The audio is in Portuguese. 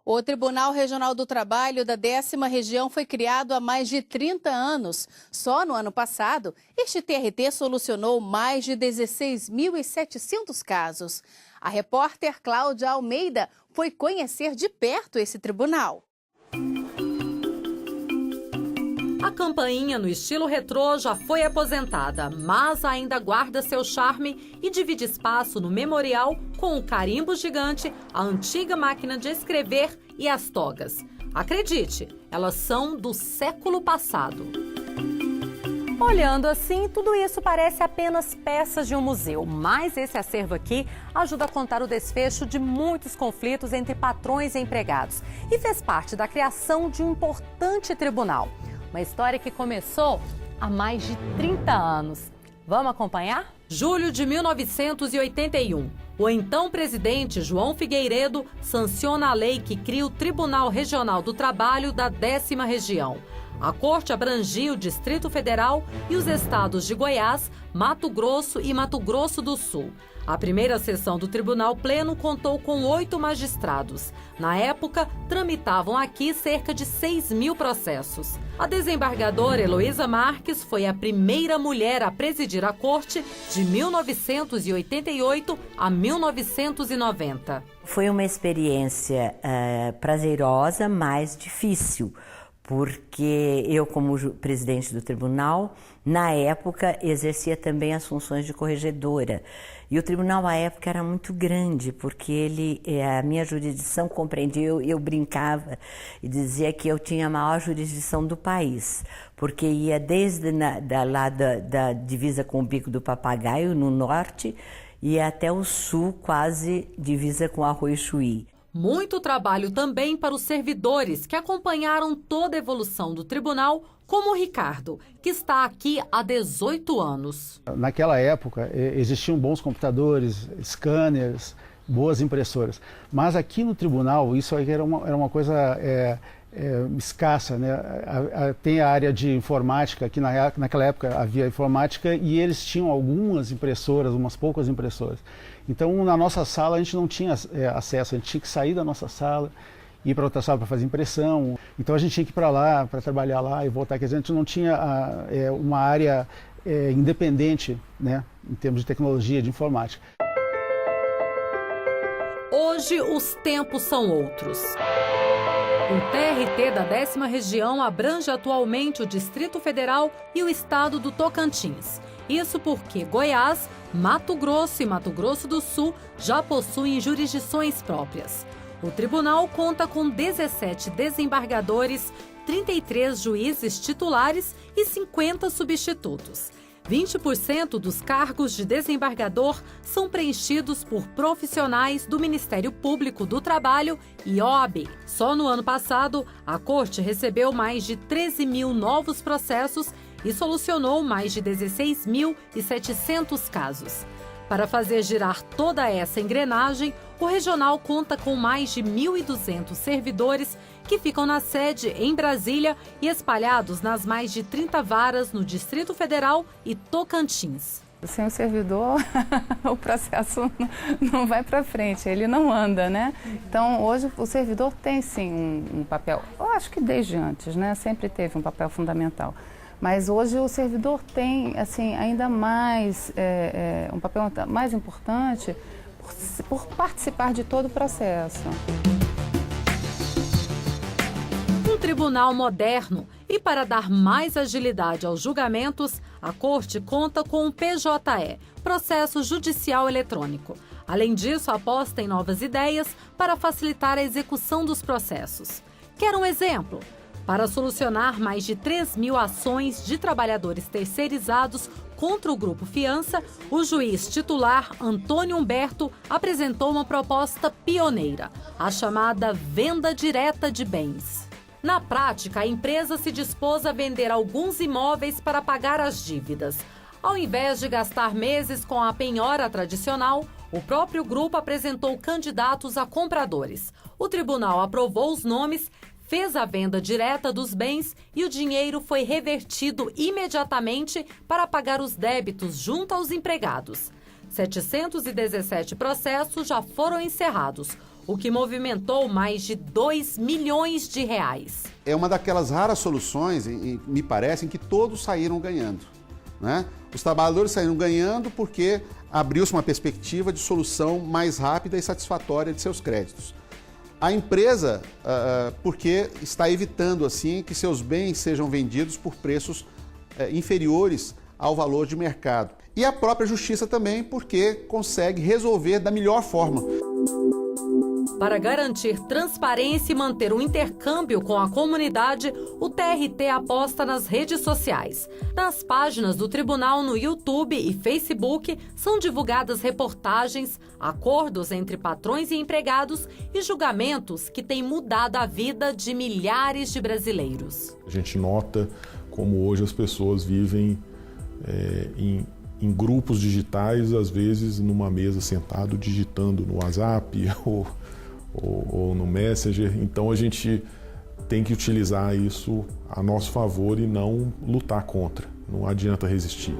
O Tribunal Regional do Trabalho da 10ª Região foi criado há mais de 30 anos. Só no ano passado, este TRT solucionou mais de 16.700 casos. A repórter Cláudia Almeida foi conhecer de perto esse tribunal. A campainha no estilo retrô já foi aposentada, mas ainda guarda seu charme e divide espaço no memorial com o carimbo gigante, a antiga máquina de escrever e as togas. Acredite, elas são do século passado. Olhando assim, tudo isso parece apenas peças de um museu, mas esse acervo aqui ajuda a contar o desfecho de muitos conflitos entre patrões e empregados e fez parte da criação de um importante tribunal. Uma história que começou há mais de 30 anos. Vamos acompanhar? Julho de 1981. O então presidente João Figueiredo sanciona a lei que cria o Tribunal Regional do Trabalho da 10ª Região. A corte abrangia o Distrito Federal e os estados de Goiás, Mato Grosso e Mato Grosso do Sul. A primeira sessão do Tribunal Pleno contou com 8 magistrados. Na época, tramitavam aqui cerca de 6.000 processos. A desembargadora Heloísa Marques foi a primeira mulher a presidir a corte de 1988 a 1990. Foi uma experiência prazerosa, mas difícil, porque eu, como presidente do tribunal, na época exercia também as funções de corregedora. E o tribunal, à época, era muito grande, porque a minha jurisdição compreendia, eu brincava e dizia que eu tinha a maior jurisdição do país, porque ia desde lá da divisa com o Bico do Papagaio, no norte, e até o sul, quase divisa com Arroio Chuí. Muito trabalho também para os servidores que acompanharam toda a evolução do tribunal, como o Ricardo, que está aqui há 18 anos. Naquela época existiam bons computadores, scanners, boas impressoras, mas aqui no tribunal isso era uma coisa escassa, né? Tem a área de informática, que naquela época havia informática e eles tinham algumas impressoras, umas poucas impressoras. Então na nossa sala a gente não tinha acesso, a gente tinha que sair da nossa sala, ir para outra sala para fazer impressão. Então a gente tinha que ir para lá, para trabalhar lá e voltar. Quer dizer, a gente não tinha uma área independente, né, em termos de tecnologia, de informática. Hoje os tempos são outros. O TRT da 10ª Região abrange atualmente o Distrito Federal e o estado do Tocantins. Isso porque Goiás, Mato Grosso e Mato Grosso do Sul já possuem jurisdições próprias. O tribunal conta com 17 desembargadores, 33 juízes titulares e 50 substitutos. 20% dos cargos de desembargador são preenchidos por profissionais do Ministério Público do Trabalho e OAB. Só no ano passado, a Corte recebeu mais de 13.000 novos processos e solucionou mais de 16.700 casos. Para fazer girar toda essa engrenagem, o regional conta com mais de 1.200 servidores que ficam na sede em Brasília e espalhados nas mais de 30 varas no Distrito Federal e Tocantins. Sem o servidor, o processo não vai para frente, ele não anda, né? Então, hoje o servidor tem sim um papel, eu acho que desde antes, né? Sempre teve um papel fundamental. Mas hoje o servidor tem, assim, ainda mais, um papel mais importante por participar de todo o processo. Um tribunal moderno e para dar mais agilidade aos julgamentos, a Corte conta com o PJE, Processo Judicial Eletrônico. Além disso, aposta em novas ideias para facilitar a execução dos processos. Quer um exemplo? Para solucionar mais de 3.000 ações de trabalhadores terceirizados contra o Grupo Fiança, o juiz titular Antônio Humberto apresentou uma proposta pioneira, a chamada venda direta de bens. Na prática, a empresa se dispôs a vender alguns imóveis para pagar as dívidas. Ao invés de gastar meses com a penhora tradicional, o próprio grupo apresentou candidatos a compradores. O tribunal aprovou os nomes, fez a venda direta dos bens e o dinheiro foi revertido imediatamente para pagar os débitos junto aos empregados. 717 processos já foram encerrados. o que movimentou mais de 2 milhões de reais. É uma daquelas raras soluções, me parece, em que todos saíram ganhando, né? Os trabalhadores saíram ganhando porque abriu-se uma perspectiva de solução mais rápida e satisfatória de seus créditos. A empresa, porque está evitando assim que seus bens sejam vendidos por preços inferiores ao valor de mercado. E a própria justiça também, porque consegue resolver da melhor forma. Para garantir transparência e manter o intercâmbio com a comunidade, o TRT aposta nas redes sociais. Nas páginas do tribunal no YouTube e Facebook são divulgadas reportagens, acordos entre patrões e empregados e julgamentos que têm mudado a vida de milhares de brasileiros. A gente nota como hoje as pessoas vivem em grupos digitais, às vezes numa mesa sentado digitando no WhatsApp ou no Messenger. Então a gente tem que utilizar isso a nosso favor e não lutar contra. Não adianta resistir.